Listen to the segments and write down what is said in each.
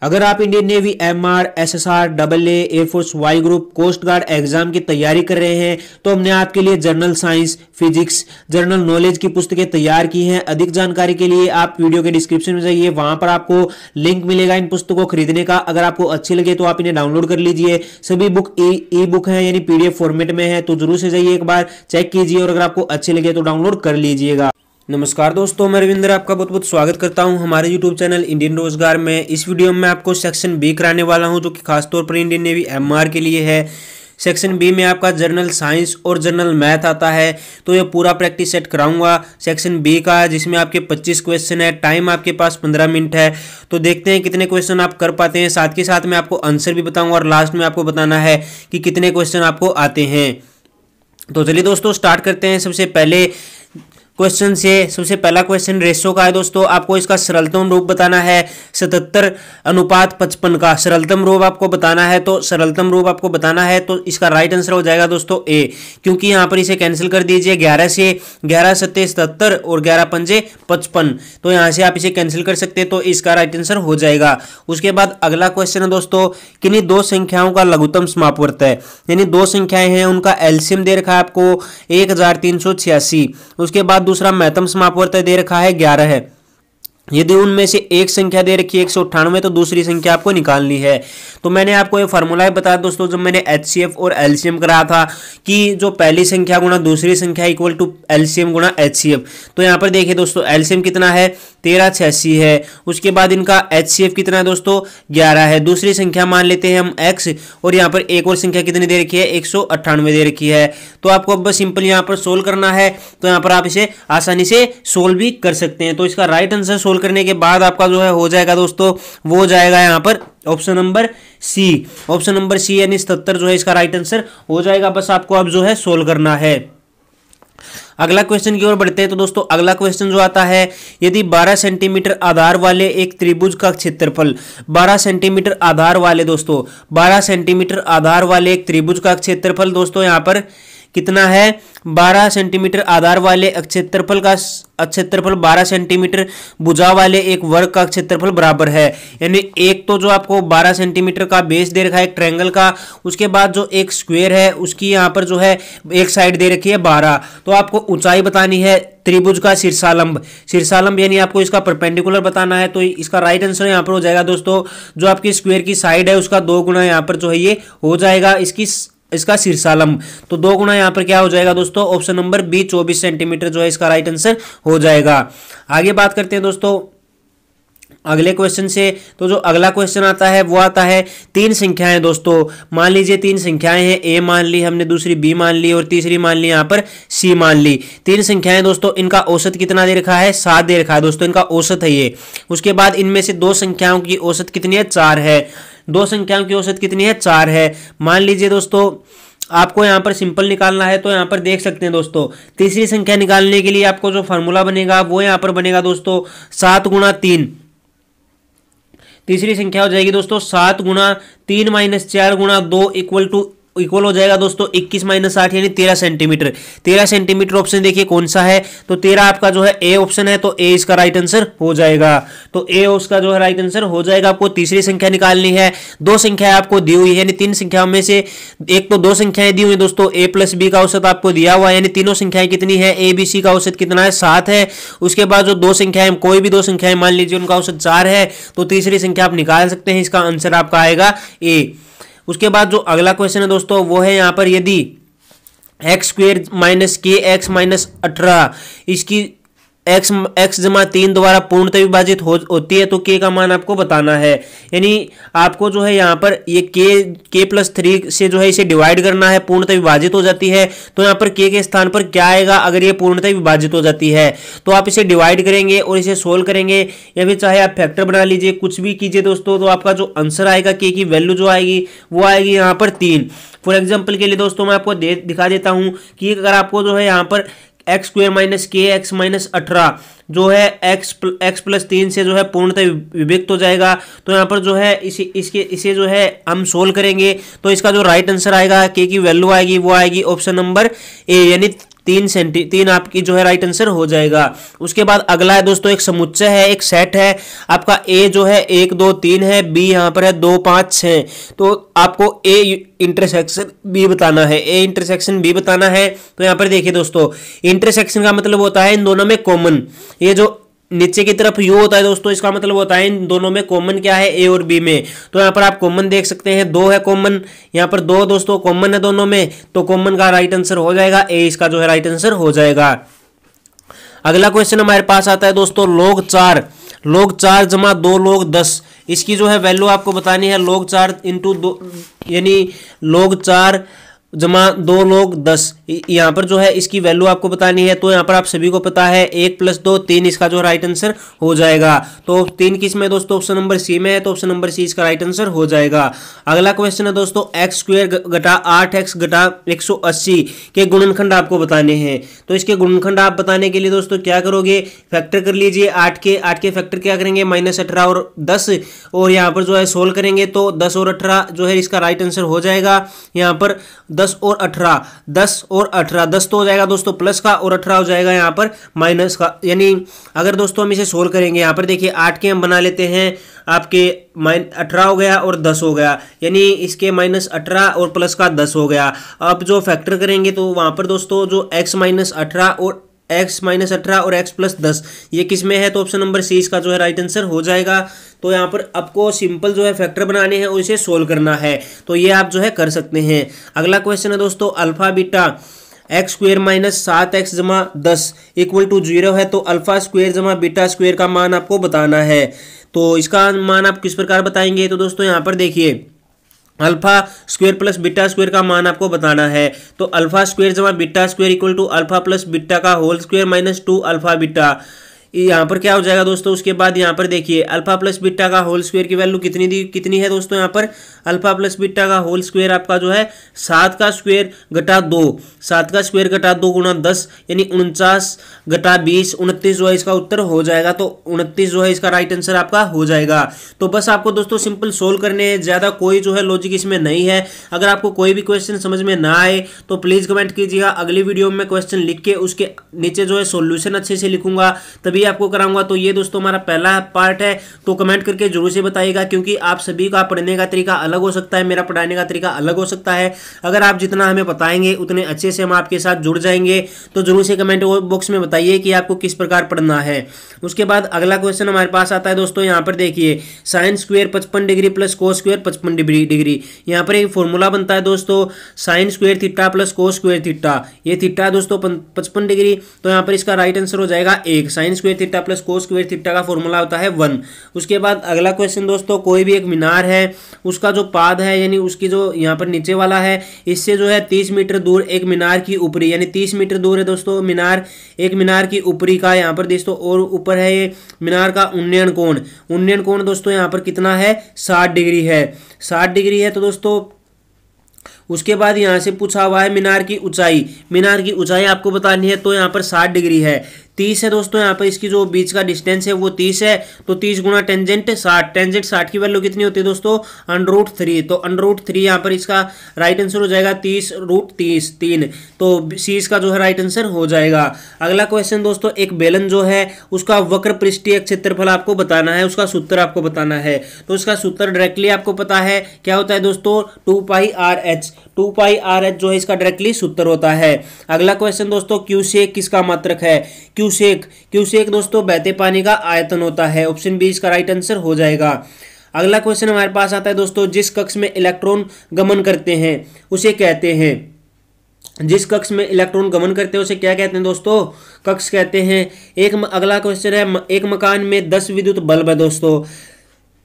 अगर आप Indian navy, MR, SSR, double A, air force, Y group, coast guard exam की तैयारी कर रहे हैं तो हमने आपके लिए general science, physics, general knowledge की पुस्तकें तैयार की हैं। अधिक जानकारी के लिए आप वीडियो के डिस्क्रिप्शन में जाइए, वहां पर आपको लिंक मिलेगा इन पुस्तकों को खरीदने का। अगर आपको अच्छी लगे तो आप इन्हें डाउनलोड कर लीजिए। सभी बुक ई बुक है यानी पीडीएफ फॉर्मेट में है, तो जरूर से जाइए, एक बार चेक कीजिए और अगर आपको अच्छे लगे तो डाउनलोड कर लीजिएगा। नमस्कार दोस्तों, मैं रविंद्र आपका बहुत बहुत स्वागत करता हूं हमारे यूट्यूब चैनल इंडियन रोजगार में। इस वीडियो में आपको सेक्शन बी कराने वाला हूं जो कि खासतौर पर इंडियन नेवी एमआर के लिए है। सेक्शन बी में आपका जनरल साइंस और जनरल मैथ आता है, तो ये पूरा प्रैक्टिस सेट कराऊंगा सेक्शन बी का, जिसमें आपके 25 क्वेश्चन है। टाइम आपके पास 15 मिनट है, तो देखते हैं कितने क्वेश्चन आप कर पाते हैं। साथ के साथ मैं आपको आंसर भी बताऊंगा और लास्ट में आपको बताना है कि कितने क्वेश्चन आपको आते हैं। तो चलिए दोस्तों स्टार्ट करते हैं। सबसे पहला क्वेश्चन रेशो का है दोस्तों। आपको इसका सरलतम रूप बताना है 77:55 का सरलतम रूप आपको बताना है। तो इसका राइट आंसर हो जाएगा दोस्तों ए, क्योंकि यहां पर इसे कैंसिल कर दीजिए। 11 से 11 सत्ते 77 और 11 पंजे 55, तो यहां से आप इसे कैंसिल कर सकते हैं, तो इसका राइट आंसर हो जाएगा। उसके बाद अगला क्वेश्चन है दोस्तों, किन्हीं दो संख्याओं का लघुत्तम समापवर्त है, यानी दो संख्याएं हैं उनका एलसीएम दे रखा है आपको 1386। उसके बाद दूसरा महत्तम समापवर्त दे रखा है 11 है। यदि उनमें से एक संख्या दे रखी है 198, तो दूसरी संख्या आपको निकालनी है। तो मैंने आपको ये फार्मूला बताया दोस्तों, जब मैंने एचसीएफ और एलसीएम कराया था कि जो पहली संख्या गुणा दूसरी संख्या इक्वल टू एलसीएम गुणा एचसीएफ। तो यहाँ पर देखिए दोस्तों, एलसीएम कितना है 1386 है। उसके बाद इनका एचसीएफ कितना है दोस्तों 11 है। दूसरी संख्या मान लेते हैं हम x, और यहाँ पर एक और संख्या कितनी दे रखी है 198 दे रखी है। तो आपको अब बस सिंपल यहाँ पर सोल्व करना है, तो यहाँ पर आप इसे आसानी से सोल्व भी कर सकते हैं। तो इसका राइट आंसर सोल्व करने के बाद आपका जो है हो जाएगा दोस्तों, वो हो जाएगा यहाँ पर ऑप्शन नंबर सी यानी 77 जो है इसका राइट आंसर हो जाएगा। बस आपको अब जो है सोल्व करना है। अगला क्वेश्चन की ओर बढ़ते हैं। तो दोस्तों अगला क्वेश्चन जो आता है, यदि 12 सेंटीमीटर आधार वाले एक त्रिभुज का क्षेत्रफल 12 सेंटीमीटर आधार वाले दोस्तों 12 सेंटीमीटर आधार वाले एक त्रिभुज का क्षेत्रफल दोस्तों यहाँ पर कितना है 12 सेंटीमीटर आधार वाले क्षेत्रफल का क्षेत्रफल 12 सेंटीमीटर भुजा वाले एक वर्ग का क्षेत्रफल बराबर है। यानी एक तो जो आपको 12 सेंटीमीटर का बेस दे रखा है एक ट्रायंगल का, उसके बाद जो एक स्क्वायर है उसकी यहाँ पर जो है एक साइड दे रखी है 12। तो आपको ऊंचाई बतानी है त्रिभुज का शीर्षालंब यानी आपको इसका परपेंडिकुलर बताना है। तो इसका राइट आंसर यहाँ पर हो जाएगा दोस्तों, जो आपकी स्क्वायर की साइड है उसका 2 गुना यहाँ पर जो है ये हो जाएगा इसका शीर्षालंब। तो 2 गुना यहाँ पर क्या हो जाएगा दोस्तों, ऑप्शन नंबर बी 24 सेंटीमीटर जो है इसका राइट आंसर हो जाएगा। आगे बात करते हैं दोस्तों अगले क्वेश्चन से। तो जो अगला क्वेश्चन आता है वो आता है 3 संख्याएं दोस्तों। मान लीजिए 3 संख्याएं हैं, ए मान ली हमने, दूसरी बी मान ली और तीसरी मान ली यहाँ पर सी मान ली। 3 संख्याएं दोस्तों, इनका औसत कितना दे रखा है 7 दे रखा है दोस्तों, इनका औसत है ये। उसके बाद इनमें से 2 संख्याओं की औसत कितनी है 4 है। 2 संख्याओं की औसत कितनी है 4 है। मान लीजिए दोस्तों आपको यहाँ पर सिंपल निकालना है, तो यहाँ पर देख सकते हैं दोस्तों, तीसरी संख्या निकालने के लिए आपको जो फॉर्मूला बनेगा वो यहाँ पर बनेगा दोस्तों 7 गुणा 3। तीसरी संख्या हो जाएगी दोस्तों 7 गुणा 3 माइनस 4 गुणा 2 इक्वल हो जाएगा दोस्तों 21 माइनस 8 यानी 13 सेंटीमीटर। 13 सेंटीमीटर ऑप्शन देखिए कौन सा है, तो 13 आपका जो है ए ऑप्शन है, तो ए इसका राइट आंसर हो जाएगा। तो ए उसका जो है राइट आंसर हो जाएगा। आपको तीसरी संख्या निकालनी है, 2 संख्याएं आपको दी हुई है, यानी 3 संख्याओं में से एक तो 2 संख्याएं दी हुई है दोस्तों, ए प्लस बी का औसत आपको दिया हुआ है, यानी तीनों संख्याएं कितनी है ए बी सी का औसत कितना है 7 है। उसके बाद जो 2 संख्याएं कोई भी 2 संख्याएं मान लीजिए उनका औसत 4 है, तो तीसरी संख्या आप निकाल सकते हैं, इसका आंसर आपका आएगा ए। उसके बाद जो अगला क्वेश्चन है दोस्तों वो है यहाँ पर, यदि एक्स स्क्वेयर माइनस के एक्स माइनस 18 इसकी x जमा 3 द्वारा पूर्णतः विभाजित होती है, तो k का मान आपको बताना है। यानी आपको जो है यहाँ पर ये k प्लस 3 से जो है इसे डिवाइड करना है, पूर्णतः विभाजित हो जाती है, तो यहाँ पर k के स्थान पर क्या आएगा अगर ये पूर्णतः विभाजित हो जाती है, तो आप इसे डिवाइड करेंगे और इसे सोल्व करेंगे, या फिर चाहे आप फैक्टर बना लीजिए, कुछ भी कीजिए दोस्तों, तो आपका जो आंसर आएगा k की वैल्यू जो आएगी वो आएगी यहाँ पर 3। फॉर एग्जाम्पल के लिए दोस्तों मैं आपको दिखा देता हूँ कि अगर आपको जो है यहाँ पर एक्स स्क्वायर माइनस के एक्स माइनस 18 जो है एक्स प्लस 3 से जो है पूर्णतः विभक्त हो जाएगा, तो यहाँ पर जो है इसे जो है हम सोल्व करेंगे, तो इसका जो राइट आंसर आएगा के की वैल्यू आएगी वो आएगी ऑप्शन नंबर ए, यानी 3 आपकी जो है राइट आंसर हो जाएगा। उसके बाद अगला है दोस्तों एक समुच्चय है, एक सेट है आपका। ए जो है 1 2 3 है, बी यहाँ पर है 2 5 6। तो आपको ए इंटरसेक्शन बी बताना है, ए इंटरसेक्शन बी बताना है। तो यहाँ पर देखिए दोस्तों, इंटरसेक्शन का मतलब होता है इन दोनों में कॉमन। ये जो नीचे की तरफ यू होता है दोस्तों, इसका मतलब होता है इन दोनों में कॉमन क्या है, ए और बी में। तो यहाँ पर आप कॉमन देख सकते हैं, 2 है कॉमन, यहाँ पर 2 दोस्तों कॉमन है दोनों में। तो कॉमन का राइट आंसर हो जाएगा ए, इसका जो है राइट आंसर हो जाएगा। अगला क्वेश्चन हमारे पास आता है दोस्तों log 4 जमा 2 log 10। इसकी जो है वैल्यू आपको बतानी है, log 4 इंटू 2 यानी log 4 जमा 2 log 10। यहाँ पर जो है इसकी वैल्यू आपको बतानी है। तो यहाँ पर आप सभी को पता है 1 + 2 3, इसका जो राइट आंसर हो जाएगा। तो 3 किस में दोस्तों, ऑप्शन नंबर सी में है, तो ऑप्शन नंबर सी इसका राइट आंसर हो जाएगा। अगला क्वेश्चन है दोस्तों x² घटा 8x घटा 180 के गुणनखंड आपको बताने हैं। तो इसके गुणनखंड आप बताने के लिए दोस्तों क्या करोगे, फैक्टर कर लीजिए। 8 के फैक्टर क्या करेंगे, -18 और 10, और यहाँ पर जो है सोल्व करेंगे तो 10 और 18 जो है इसका राइट आंसर हो जाएगा। यहाँ पर 10 और 18 10 तो हो जाएगा दोस्तों प्लस का, और 18 हो जाएगा यहाँ पर माइनस का। यानी अगर दोस्तों हम इसे सोल्व करेंगे, यहाँ पर देखिए 8 के हम बना लेते हैं, आपके 18 हो गया और 10 हो गया, यानी इसके -18 और प्लस का 10 हो गया। अब जो फैक्टर करेंगे तो वहाँ पर दोस्तों जो x -18 और x + 10 ये किस में है, तो ऑप्शन नंबर सी इसका जो है राइट आंसर हो जाएगा। तो यहाँ पर आपको सिंपल जो है फैक्टर बनाने हैं और इसे सोल्व करना है, तो ये आप जो है कर सकते हैं। अगला क्वेश्चन है दोस्तों α-β x² - 7x जमा 10 = 0 है। तो α² जमा β² का मान आपको बताना है। तो इसका मान आप किस प्रकार बताएंगे, तो दोस्तों यहाँ पर देखिए α² + β² का मान आपको बताना है। तो α² जमा β² = α + β का होल स्क्वायर - 2 α-β। यहाँ पर क्या हो जाएगा दोस्तों, उसके बाद यहाँ पर देखिए α + β का होल स्क्वायर की वैल्यू कितनी है दोस्तों, यहाँ पर α + β का होल स्क्वायर आपका जो है 7 का स्क्वायर घटा 2 गुणा 10 यानी 49 घटा 20 29 जो है इसका उत्तर हो जाएगा। तो 29 जो है इसका राइट आंसर आपका हो जाएगा। तो बस आपको दोस्तों सिंपल सोल्व करने हैं, ज़्यादा कोई जो है लॉजिक इसमें नहीं है। अगर आपको कोई भी क्वेश्चन समझ में ना आए तो प्लीज़ कमेंट कीजिएगा, अगली वीडियो में क्वेश्चन लिख के उसके नीचे जो है सोल्यूशन अच्छे से लिखूंगा, तभी आपको कराऊंगा। तो ये दोस्तों हमारा पहला पार्ट है, तो कमेंट करके जरूर से बताइएगा, क्योंकि आप सभी का पढ़ने का तरीका अलग हो सकता है, मेरा पढ़ाने का तरीका अलग हो सकता है। अगर आप जितना हमें बताएंगे उतने अच्छे से हम आपके साथ जुड़ जाएंगे। तो जरूर से कमेंट बॉक्स में बताइए कि आपको किस प्रकार पढ़ना है। उसके बाद अगला क्वेश्चन हमारे पास आता है दोस्तों, यहाँ पर देखिए sin² 55 डिग्री + cos² 55 डिग्री। यहाँ पर एक फॉर्मूला बनता है दोस्तों sin² थीटा + cos² थीटा। ये थीटा है दोस्तों 55 डिग्री, तो यहाँ पर इसका राइट आंसर हो जाएगा 1। sin² थीटा + cos² थीटा का फॉर्मूला होता है 1। उसके बाद अगला क्वेश्चन दोस्तों, कोई भी एक मीनार है, उसका जो पाद है यानी उसकी जो यहाँ पर नीचे वाला है, इससे जो है 30 मीटर दूर एक मीनार की ऊपरी, यानी 30 मीटर दूर है दोस्तों मीनार, एक मीनार की ऊपरी का यहाँ पर दोस्तों, और ऊपर है ये मीनार का उन्नयन कोण दोस्तों यहाँ पर कितना है, 60 डिग्री है। 60 डिग्री है। तो दोस्तों उसके बाद यहाँ से पूछा हुआ है मीनार की ऊंचाई आपको बतानी है। तो यहाँ पर 60 डिग्री है, 30 है दोस्तों, यहाँ पर इसकी जो बीच का डिस्टेंस है वो 30 है। तो 30 गुणा टेंजेंट 60, टेंजेंट 60 की वैल्यू कितनी होती है दोस्तों, √3। तो √3 यहाँ पर इसका राइट आंसर हो जाएगा 30√3। तो सी इसका जो है राइट आंसर हो जाएगा। अगला क्वेश्चन दोस्तों, एक बेलन जो है उसका वक्र पृष्ठीय क्षेत्रफल आपको बताना है, उसका सूत्र आपको बताना है। तो उसका सूत्र डायरेक्टली आपको पता है क्या होता है दोस्तों, 2πRh। 2πRh जो है इसका डायरेक्टली सूत्र होता है। अगला क्वेश्चन दोस्तों, क्यूसेक किसका मात्रक है, क्यूसेक दोस्तों बहते पानी का आयतन होता है। ऑप्शन बी इसका राइट आंसर हो जाएगा। अगला क्वेश्चन हमारे पास आता है दोस्तों, जिस कक्ष में इलेक्ट्रॉन गमन करते हैं उसे कहते हैं, जिस कक्ष में इलेक्ट्रॉन गमन करते हैं उसे क्या कहते हैं दोस्तों, कक्ष कहते हैं। अगला क्वेश्चन है, एक मकान में 10 विद्युत बल्ब है दोस्तों,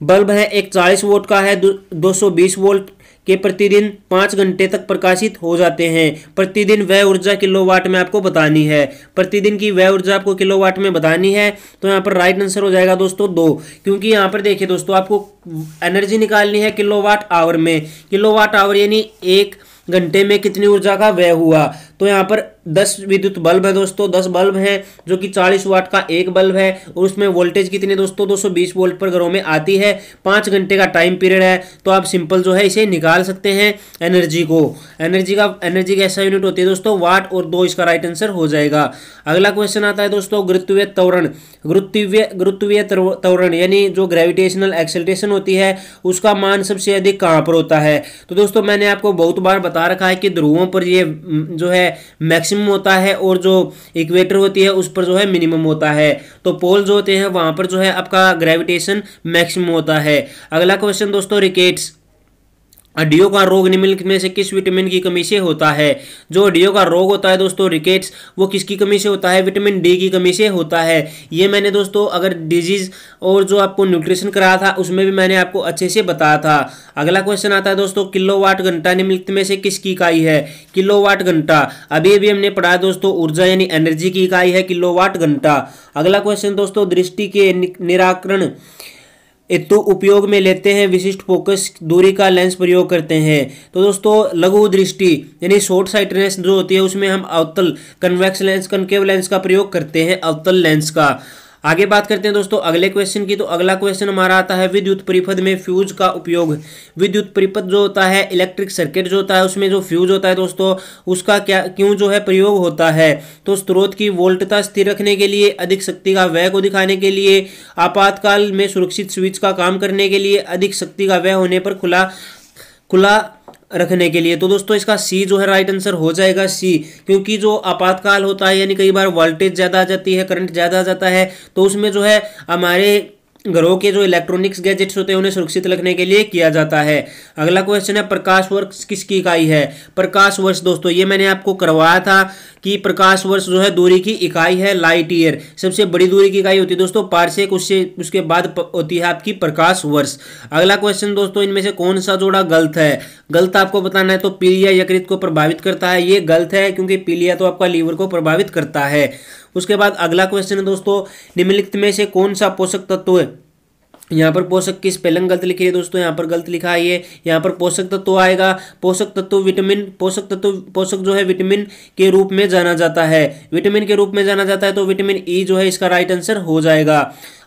बल्ब है एक 40 वोल्ट का है, 220 वोल्ट के प्रतिदिन 5 घंटे तक प्रकाशित हो जाते हैं। प्रतिदिन वह ऊर्जा किलोवाट में आपको बतानी है, प्रतिदिन की वह ऊर्जा आपको किलोवाट में बतानी है। तो यहाँ पर राइट आंसर हो जाएगा दोस्तों 2, क्योंकि यहाँ पर देखिए दोस्तों आपको एनर्जी निकालनी है किलोवाट आवर में। किलोवाट आवर यानी 1 घंटे में कितनी ऊर्जा का व्यय हुआ। तो यहाँ पर 10 विद्युत बल्ब है दोस्तों, 10 बल्ब है जो कि 40 वाट का एक बल्ब है और उसमें वोल्टेज कितनी दोस्तों 220 वोल्ट पर घरों में आती है। 5 घंटे का टाइम पीरियड है, तो आप सिंपल जो है इसे निकाल सकते हैं एनर्जी को। एनर्जी का ऐसा यूनिट होती है दोस्तों वाट, और 2 इसका राइट आंसर हो जाएगा। अगला क्वेश्चन आता है दोस्तों गुरुत्वीय त्वरण। गुरुत्वीय त्वरण यानी जो ग्रेविटेशनल एक्सेलरेशन होती है उसका मान सबसे अधिक कहां पर होता है? तो दोस्तों मैंने आपको बहुत बार बता रखा है कि ध्रुवों पर ये जो है मैक्सिमम होता है और जो इक्वेटर होती है उस पर जो है मिनिमम होता है। तो पोल जो होते हैं वहां पर जो है आपका ग्रेविटेशन मैक्सिमम होता है। अगला क्वेश्चन दोस्तों रिकेट्स। हड्डियों का रोग निम्नलिखित में से किस विटामिन की कमी से होता है? जो हड्डियों का रोग होता है दोस्तों रिकेट्स, वो किसकी कमी से होता है? विटामिन डी की कमी से होता है। ये मैंने दोस्तों अगर डिजीज और जो आपको न्यूट्रिशन कराया था उसमें भी मैंने आपको अच्छे से बताया था। अगला क्वेश्चन आता है दोस्तों किलोवाट घंटा निम्नलिखित में से किसकी इकाई है? किलोवाट घंटा अभी अभी हमने पढ़ा दूस्तों ऊर्जा यानी एनर्जी की इकाई है किलोवाट घंटा। अगला क्वेश्चन दोस्तों दृष्टि के निराकरण हेतु उपयोग में लेते हैं विशिष्ट फोकस दूरी का लेंस प्रयोग करते हैं। तो दोस्तों लघु दृष्टि यानी शॉर्ट साइटनेस जो होती है उसमें हम अवतल कन्वेक्स लेंस कनकेव लेंस का प्रयोग करते हैं, अवतल लेंस का। आगे बात करते हैं दोस्तों अगले क्वेश्चन की। तो अगला क्वेश्चन हमारा आता है विद्युत परिपथ में फ्यूज का उपयोग। विद्युत परिपथ जो होता है इलेक्ट्रिक सर्किट जो होता है उसमें जो फ्यूज होता है दोस्तों उसका क्यों जो है प्रयोग होता है? तो स्रोत की वोल्टता स्थिर रखने के लिए, अधिक शक्ति का व्यय को दिखाने के लिए, आपातकाल में सुरक्षित स्विच का काम करने के लिए, अधिक शक्ति का व्यय होने पर खुला रखने के लिए। तो दोस्तों इसका सी जो है राइट आंसर हो जाएगा सी, क्योंकि जो आपातकाल होता है यानी कई बार वोल्टेज ज़्यादा आ जाती है, करंट ज़्यादा आ जाता है, तो उसमें जो है हमारे घरों के जो इलेक्ट्रॉनिक्स गैजेट्स होते हैं उन्हें सुरक्षित रखने के लिए किया जाता है। अगला क्वेश्चन है प्रकाश वर्ष किसकी इकाई है? प्रकाश वर्ष दोस्तों ये मैंने आपको करवाया था कि प्रकाश वर्ष जो है दूरी की इकाई है लाइट ईयर। सबसे बड़ी दूरी की इकाई होती है दोस्तों पारसेक, उसके बाद होती है आपकी प्रकाश वर्ष। अगला क्वेश्चन दोस्तों इनमें से कौन सा जोड़ा गलत है? गलत आपको बताना है। तो पीलिया यकृत को प्रभावित करता है, ये गलत है क्योंकि पीलिया तो आपका लीवर को प्रभावित करता है। उसके बाद अगला क्वेश्चन है दोस्तों निम्नलिखित में से कौन सा पोषक तत्व है? यहाँ पर पोषक की स्पेलिंग गलत लिखी है दोस्तों, यहाँ पर गलत लिखा है ये। यहाँ पर पोषक तत्व आएगा, पोषक तत्व विटामिन, पोषक जो है विटामिन के रूप में जाना जाता है, विटामिन के रूप में जाना जाता है, तो विटामिन ई जो है इसका राइट आंसर हो जाएगा।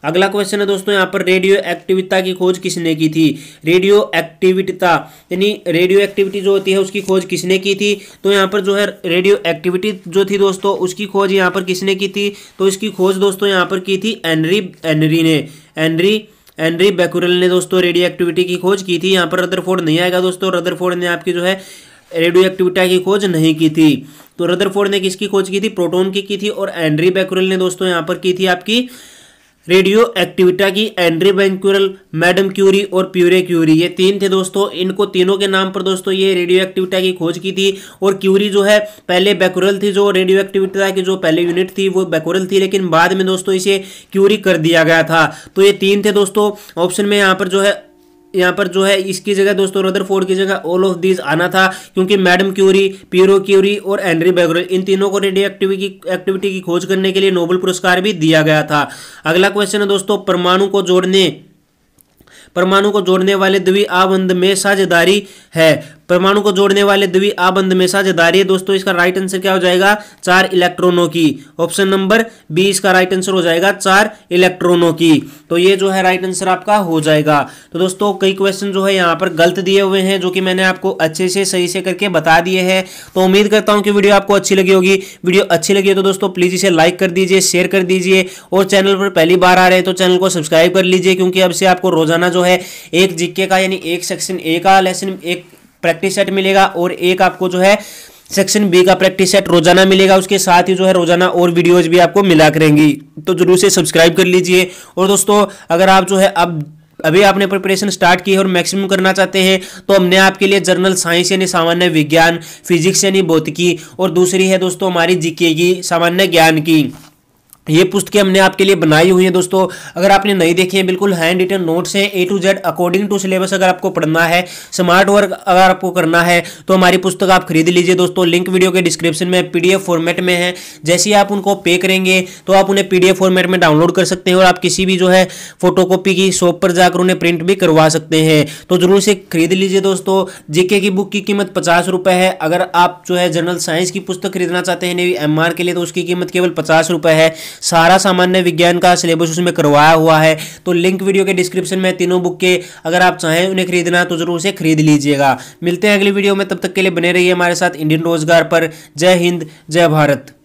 अगला क्वेश्चन है दोस्तों यहाँ पर रेडियो एक्टिविता की खोज किसने की थी? रेडियो एक्टिविता यानी रेडियो एक्टिविटी जो होती है उसकी खोज किसने की थी? तो यहाँ पर जो है रेडियो एक्टिविटी जो थी दोस्तों उसकी खोज यहाँ पर किसने की थी? तो इसकी खोज दोस्तों यहाँ पर की थी एनरी बेकुरेल ने दोस्तों रेडियो एक्टिविटी की खोज की थी। यहाँ पर रदरफोर्ड नहीं आएगा दोस्तों, रदरफोर्ड ने आपकी जो है रेडियो एक्टिविटी की खोज नहीं की थी। तो रदरफोर्ड ने किसकी खोज की थी? प्रोटॉन की थी। और एनरी बेकुरेल ने दोस्तों यहाँ पर की थी आपकी रेडियो एक्टिविटा की। एंड्री बेकुरेल, मैडम क्यूरी और प्यूरे क्यूरी, ये तीन थे दोस्तों। इनको तीनों के नाम पर दोस्तों ये रेडियो एक्टिविटा की खोज की थी। और क्यूरी जो है पहले बेकुरेल थी, जो रेडियो एक्टिविटा की जो पहले यूनिट थी वो बेकुरेल थी, लेकिन बाद में दोस्तों इसे क्यूरी कर दिया गया था। तो ये तीन थे दोस्तों। ऑप्शन में यहाँ पर जो है इसकी जगह दोस्तों रदरफोर्ड की जगह ऑल ऑफ दीज आना था, क्योंकि मैडम क्यूरी, प्यूरो क्यूरी और एनरी बेकुरेल इन तीनों को रेडियो एक्टिविटी की खोज करने के लिए नोबेल पुरस्कार भी दिया गया था। अगला क्वेश्चन है दोस्तों परमाणु को जोड़ने वाले द्वि आबंध में साझेदारी है। परमाणु को जोड़ने वाले द्वि आबंध में साझेदारी है दोस्तों, इसका राइट आंसर क्या हो जाएगा? 4 इलेक्ट्रॉनों की। ऑप्शन नंबर बी इसका राइट आंसर हो जाएगा 4 इलेक्ट्रॉनों की। तो ये जो है राइट आंसर आपका हो जाएगा। तो दोस्तों कई क्वेश्चन जो है यहाँ पर गलत दिए हुए हैं, जो कि मैंने आपको अच्छे से सही से करके बता दिए हैं। तो उम्मीद करता हूँ कि वीडियो आपको अच्छी लगी होगी। वीडियो अच्छी लगी है तो दोस्तों प्लीज इसे लाइक कर दीजिए, शेयर कर दीजिए, और चैनल पर पहली बार आ रहे हैं तो चैनल को सब्सक्राइब कर लीजिए, क्योंकि अब से आपको रोजाना जो है एक जीके का यानी एक सेक्शन ए का लेसन एक प्रैक्टिस सेट मिलेगा और एक आपको जो है सेक्शन बी का प्रैक्टिस सेट रोजाना मिलेगा। उसके साथ ही जो है रोजाना और वीडियोज भी आपको मिला करेंगी, तो जरूर से सब्सक्राइब कर लीजिए। और दोस्तों अगर आप जो है अभी आपने प्रिपरेशन स्टार्ट की है और मैक्सिमम करना चाहते हैं, तो हमने आपके लिए जनरल साइंस यानी सामान्य विज्ञान, फिजिक्स यानी भौतिकी, और दूसरी है दोस्तों हमारी जीके की सामान्य ज्ञान की, ये पुस्तकें हमने आपके लिए बनाई हुई हैं दोस्तों। अगर आपने नहीं देखी हैं, बिल्कुल हैंड रिटन नोट्स हैं A to Z according to syllabus. अगर आपको पढ़ना है, स्मार्ट वर्क अगर आपको करना है तो हमारी पुस्तक आप खरीद लीजिए दोस्तों। लिंक वीडियो के डिस्क्रिप्शन में PDF फॉर्मेट में है। जैसे ही आप उनको पे करेंगे तो आप उन्हें PDF फॉर्मेट में डाउनलोड कर सकते हैं और आप किसी भी जो है फोटोकॉपी की शॉप पर जाकर उन्हें प्रिंट भी करवा सकते हैं। तो जरूर से खरीद लीजिए दोस्तों। जीके की बुक की कीमत 50 रुपये है। अगर आप जो है जनरल साइंस की पुस्तक खरीदना चाहते हैं नेवी MR के लिए तो उसकी कीमत केवल 50 रुपये है। सारा सामान्य विज्ञान का सिलेबस उसमें करवाया हुआ है। तो लिंक वीडियो के डिस्क्रिप्शन में तीनों बुक के, अगर आप चाहें उन्हें खरीदना तो जरूर से खरीद लीजिएगा। मिलते हैं अगली वीडियो में, तब तक के लिए बने रहिए हमारे साथ इंडियन रोजगार पर। जय हिंद, जय भारत।